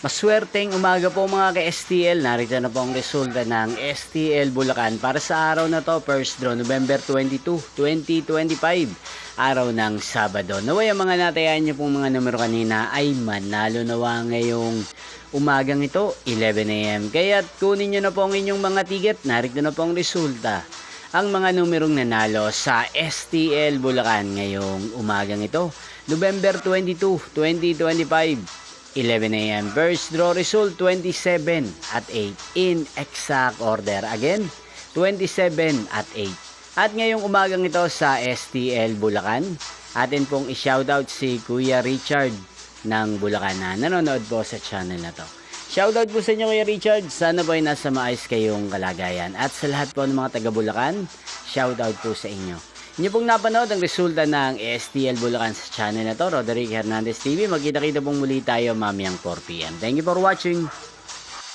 Maswerteng umaga po mga ka-STL. Narito na po ang resulta ng STL Bulacan para sa araw na to, first draw, November 22, 2025. Araw ng Sabado. Naway ang mga natayan nyo pong mga numero kanina ay manalo nawa ngayong umagang ito, 11 AM. Kaya kunin nyo na po ang inyong mga ticket. Narito na po ang resulta. Ang mga numerong nanalo sa STL Bulacan ngayong umagang ito, November 22, 2025. 11 AM. First draw result 27 at 8 in exact order. Again, 27 at 8. At ngayong umagang ito sa STL Bulacan, atin pong i-shoutout si Kuya Richard ng Bulacan na nanonood po sa channel na to. Shoutout po sa inyo Kuya Richard. Sana po ay nasa maayos kayong kalagayan. At sa lahat po ng mga taga Bulacan, shoutout po sa inyo. Inyo pong napanood ang resulta ng STL Bulacan sa channel na to, Roderick Hernandez TV. Magkita-kita pong muli tayo mamayang 4 PM. Thank you for watching.